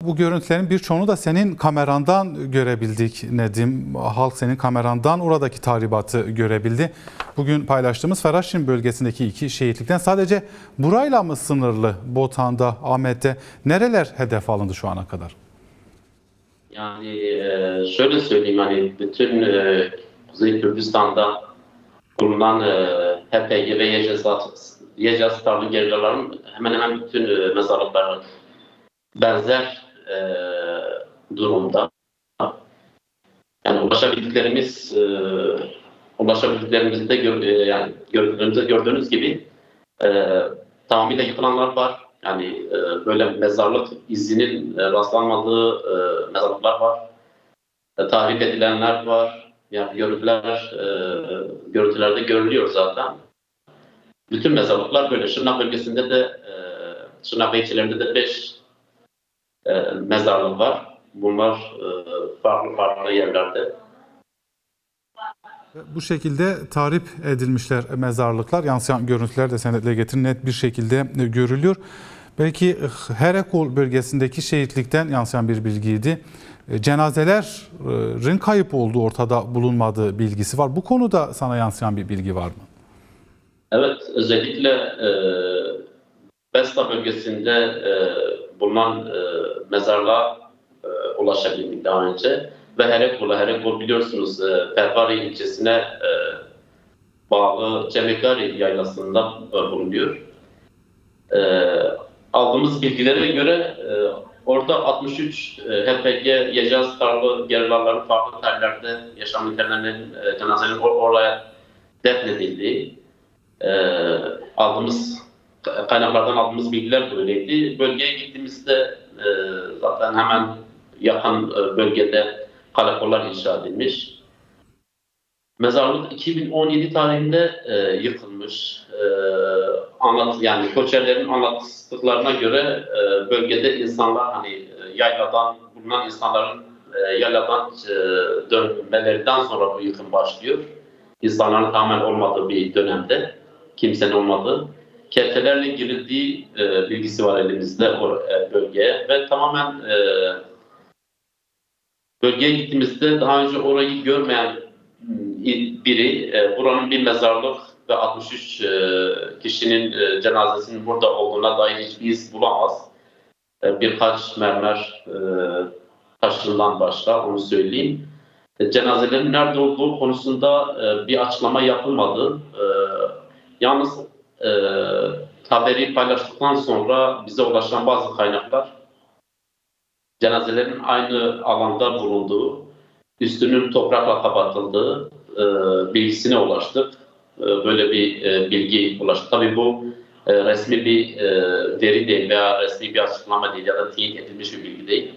Bu görüntülerin birçoğunu da senin kamerandan görebildik Nedim. Halk senin kamerandan oradaki tahribatı görebildi. Bugün paylaştığımız Feraşin bölgesindeki 2 şehitlikten sadece burayla mı sınırlı? Botan'da, Ahmet'te nereler hedef alındı şu ana kadar? Yani şöyle söyleyeyim, hani bütün Kuzey Kürdistan'da bulunan HPG ve Yecaz tarzı gerillaların hemen hemen bütün mezarlıkları benzer durumda. Yani ulaşabildiklerimizde yani gördüğünüz gibi tamamıyla yıkılanlar var. Yani böyle mezarlık izinin rastlanmadığı mezarlıklar var. Tahrip edilenler var. Yani görüntülerde görülüyor zaten. Bütün mezarlıklar böyle. Şırnak bölgesinde de Şırnak ve ilçelerinde de 5 mezarlık var. Bunlar farklı yerlerde. Bu şekilde tahrip edilmişler mezarlıklar. Yansıyan görüntüler de senetle getirin net bir şekilde görülüyor. Belki Herekol bölgesindeki şehitlikten yansıyan bir bilgiydi. Cenazelerin kayıp olduğu ortada bulunmadığı bilgisi var. Bu konuda sana yansıyan bir bilgi var mı? Evet, özellikle Besta bölgesinde bulunan mezarlığa ulaşabildik daha önce. Ve Herekol biliyorsunuz Pervari ilçesine bağlı Cemekari yaylasında bulunuyor. Aldığımız bilgilere göre orada 63 HPG Yecaz tarlı gerillaların farklı tarihlerde yaşam ülkelerinin cenazelerinin oraya defnedildiği kaynaklardan aldığımız bilgiler böyleydi. Bölgeye gittiğimizde zaten hemen yakın bölgede karakollar inşa edilmiş. Mezarlık 2017 tarihinde yıkılmış. Yani Koçerlerin anlattıklarına göre bölgede insanlar hani yayladan bulunan insanların yayladan dönmelerinden sonra bu yıkım başlıyor. İnsanların tamamen olmadığı bir dönemde, kimsenin olmadığı. Kertelerle girildiği bilgisi var elimizde o bölgeye ve tamamen bölgeye gittiğimizde daha önce orayı görmeyen biri buranın bir mezarlık ve 63 kişinin cenazesinin burada olduğuna dair hiçbir iz bulamaz. Birkaç mermer taşından başka onu söyleyeyim. Cenazelerin nerede olduğu konusunda bir açıklama yapılmadı. Yalnız haberi paylaştıktan sonra bize ulaşan bazı kaynaklar cenazelerin aynı alanda bulunduğu, üstünün toprakla kapatıldığı bilgisine ulaştık. Böyle bir bilgi ulaştık. Tabii bu resmi bir veri değil veya resmi bir açıklama değil ya da teyit edilmiş bir bilgi değil.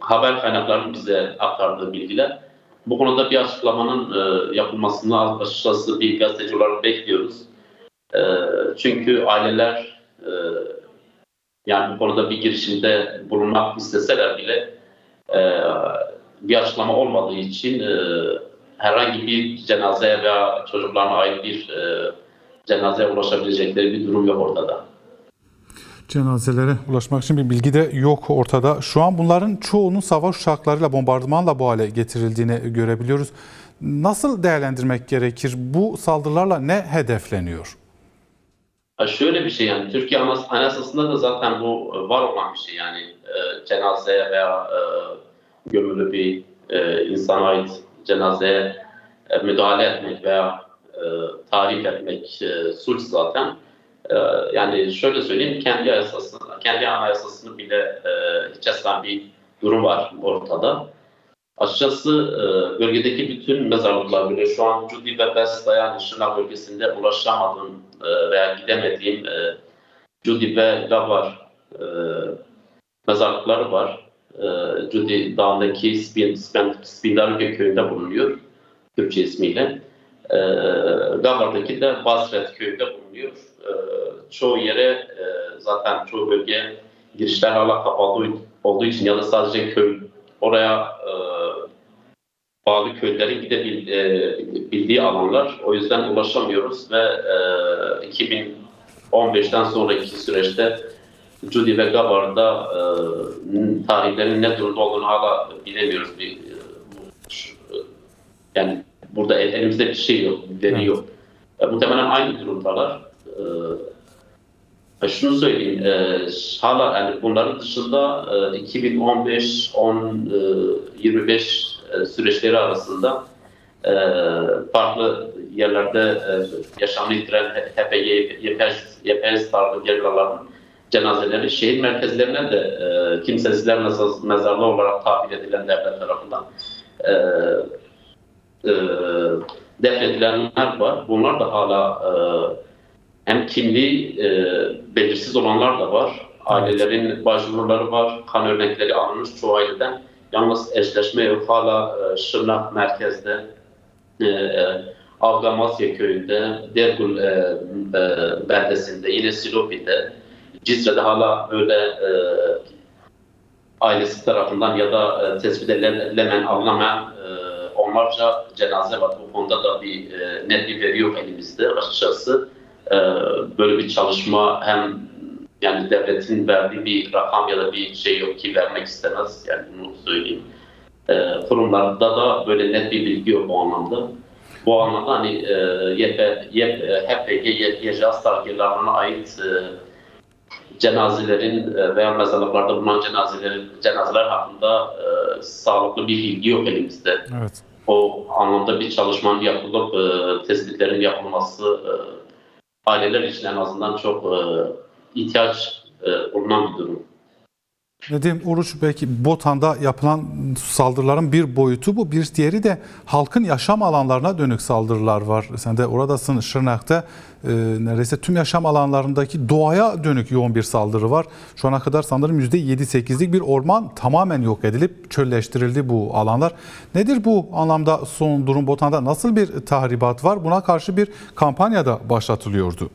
Haber kaynaklarının bize aktardığı bilgiler. Bu konuda bir açıklamanın yapılmasını açıkçası bir gazeteci olarak bekliyoruz. Çünkü aileler yani bu konuda bir girişimde bulunmak isteseler bile bir açıklama olmadığı için herhangi bir cenazeye veya çocuklarına ait bir cenazeye ulaşabilecekleri bir durum yok ortada. Cenazelere ulaşmak için bir bilgi de yok ortada. Şu an bunların çoğunun savaş uçaklarıyla, bombardımanla bu hale getirildiğini görebiliyoruz. Nasıl değerlendirmek gerekir? Bu saldırılarla ne hedefleniyor? Şöyle bir şey, yani Türkiye Anayasası'nda da zaten bu var olan bir şey, yani cenazeye veya gömülü bir insana ait cenazeye müdahale etmek veya tahrip etmek suç zaten. Yani şöyle söyleyeyim, kendi anayasasını bile hiç esen bir durum var ortada. Açıkçası bölgedeki bütün mezarlıklar bile şu an Cudi ve Besta, yani Şırnak bölgesinde ulaşamadığım veya gidemediğim Cudi ve Gavar mezarlıkları var. Cudi Dağı'ndaki Spindarlıköy köyünde bulunuyor, Türkçe ismiyle. Gavar'daki de Basret köyünde bulunuyor. Çoğu yere zaten çoğu bölge girişler hala kapalı olduğu için ya da sadece köy oraya bağlı köylerin gidebildiği alanlar. O yüzden ulaşamıyoruz ve 2015'ten sonraki süreçte Cudi ve Gabar'da tarihlerinin ne durumda olduğunu hala bilemiyoruz. Yani burada elimizde bir şey yok, bir veri yok. Muhtemelen aynı durumdalar. Şunu söyleyeyim, hala yani bunların dışında 2015-25 süreçleri arasında farklı yerlerde yaşamını yitiren YPG tarzı gerillaların cenazeleri şehir merkezlerine de kimsesizler mezarlığı olarak tabir edilen devlet tarafından defnedilenler var. Bunlar da hala hem kimliği belirsiz olanlar da var. Ailelerin başvuruları var. Kan örnekleri alınmış çoğu aileden. Yalnız eşleşme yok. Hala Şırnak merkezde, Avgamasya köyünde, Dergul beldesinde, yine Silopi'de, Cizre'de hala böyle ailesi tarafından ya da tespit edilemeyen, alınamayan onlarca cenaze var. Bu konuda da bir net bir veri yok elimizde açıkçası. Böyle bir çalışma hem yani devletin verdiği bir rakam ya da bir şey yok ki vermek istemez. Yani bunu söyleyeyim. Kurumlarda da böyle net bir bilgi yok o anlamda. Bu anlamda hani HPG, YPG astargirlerine ait cenazelerin veya mezarlıklarda bulunan cenazeler hakkında sağlıklı bir bilgi yok elimizde. Evet. O anlamda bir çalışmanın yapılıp tespitlerin yapılması aileler için en azından çok ihtiyaç bulunan bir durum. Nedim Uruç, belki Botan'da yapılan saldırıların bir boyutu bu. Bir diğeri de halkın yaşam alanlarına dönük saldırılar var. Sen de oradasın, Şırnak'ta. Neredeyse tüm yaşam alanlarındaki doğaya dönük yoğun bir saldırı var. Şu ana kadar sanırım %7-8'lik bir orman tamamen yok edilip çölleştirildi bu alanlar. Nedir bu anlamda son durum Botan'da? Nasıl bir tahribat var? Buna karşı bir kampanya da başlatılıyordu.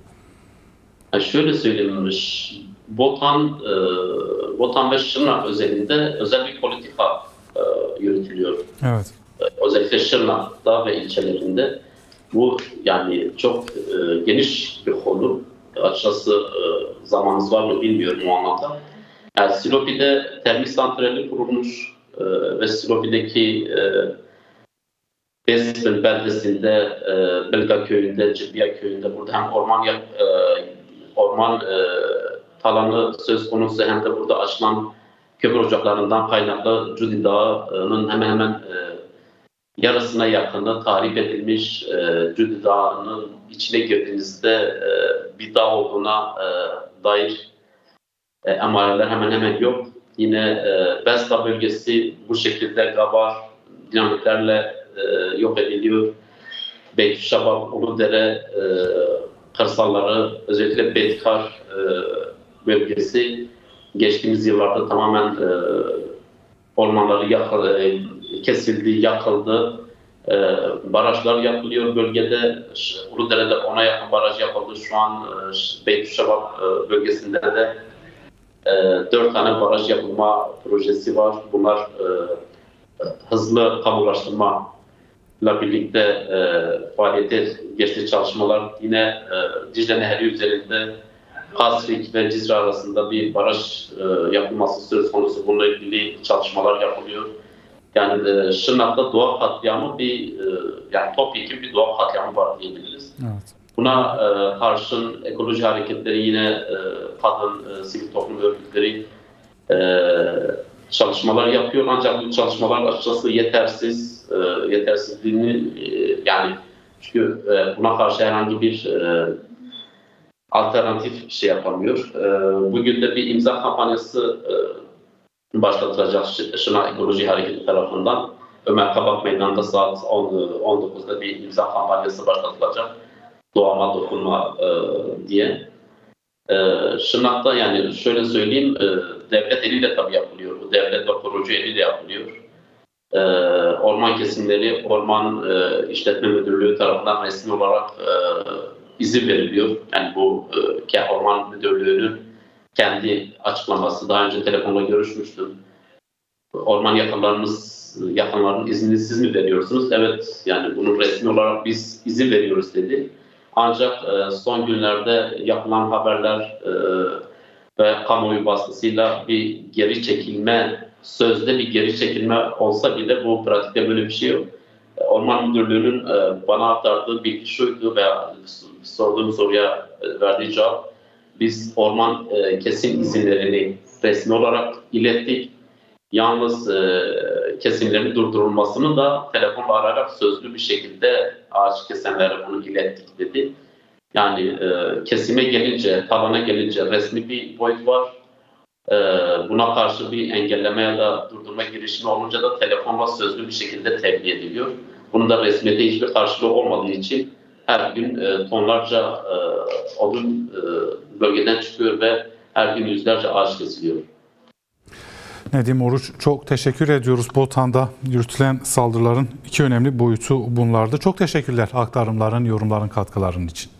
Şöyle söyleyeyim, Botan ve Şırnak özelinde özel bir politika yürütülüyor. Evet. Özellikle Şırnak'ta ve ilçelerinde bu yani çok geniş bir konu. Açıkçası zamanınız var mı bilmiyorum o anlamda. Yani Silopi'de termik santrali kurulmuş ve Silopi'deki Bezbel beldesinde, Belga köyünde, Cilbiya köyünde burada hem orman talanı söz konusu hem de burada açılan kömür ocaklarından kaynaklı Cudi Dağı'nın hemen hemen yarısına yakını tahrip edilmiş. Cudi Dağı'nın içine girdiğinizde bir dağ olduğuna dair emareler hemen hemen yok. Yine Besla bölgesi bu şekilde Gabar dinamitlerle yok ediliyor. Beytüşşabab, Uludere kırsalları, özellikle Betkar bölgesi geçtiğimiz yıllarda tamamen ormanları kesildi, yakıldı. Barajlar yapılıyor bölgede. Uludere'de 10'a yakın baraj yapıldı. Şu an Beytüşşabab bölgesinde de 4 tane baraj yapılma projesi var. Bunlar hızlı kamulaştırmayla birlikte faaliyete geçtiği çalışmalar. Yine Dicle Nehri üzerinde Kasrik ve Cizre arasında bir baraj yapılması söz konusu. Bununla ilgili çalışmalar yapılıyor. Yani Şırnak'ta doğa katliamı yani topyekun bir doğa katliamı var diyebiliriz. Evet. Buna karşın ekoloji hareketleri yine kadın, sivil toplum örgütleri çalışmalar yapıyor. Ancak bu çalışmalar açıkçası yetersizliğini yani çünkü buna karşı herhangi bir alternatif şey yapamıyor. Bugün de bir imza kampanyası başlatılacak Şırnak Ekoloji Hareketi tarafından. Ömer Kabak Meydanı'nda saat 19'da bir imza kampanyası başlatılacak. Doğama dokunma diye. Şırnak'ta yani şöyle söyleyeyim, devlet eliyle tabii yapılıyor. Bu devlet ve kurucu eliyle yapılıyor. Orman kesimleri, Orman İşletme Müdürlüğü tarafından resmi olarak izin veriliyor. Yani bu Orman Müdürlüğü'nün kendi açıklaması. Daha önce telefonla görüşmüştüm. Orman yakınlarının iznini siz mi veriyorsunuz? Evet, yani bunu resmi olarak biz izin veriyoruz dedi. Ancak son günlerde yapılan haberler ve kamuoyu baskısıyla bir geri çekilme, sözde bir geri çekilme olsa bile bu pratikte böyle bir şey yok. Orman Müdürlüğü'nün bana aktardığı bilgi şuydu veya sorduğum soruya verdiği cevap, biz orman kesim izinlerini resmi olarak ilettik. Yalnız kesimlerin durdurulmasını da telefonla arayarak sözlü bir şekilde ağaç kesenlere bunu ilettik dedi. Yani kesime gelince, talana gelince resmi bir boyut var. Buna karşı bir engelleme ya da durdurma girişimi olunca da telefonla sözlü bir şekilde tebliğ ediliyor. Bunun da resmiyete hiçbir karşılığı olmadığı için her gün tonlarca odun bölgeden çıkıyor ve her gün yüzlerce ağaç kesiliyor. Nedim Oruç, çok teşekkür ediyoruz. Botan'da yürütülen saldırıların iki önemli boyutu bunlardı. Çok teşekkürler aktarımların, yorumların, katkıların için.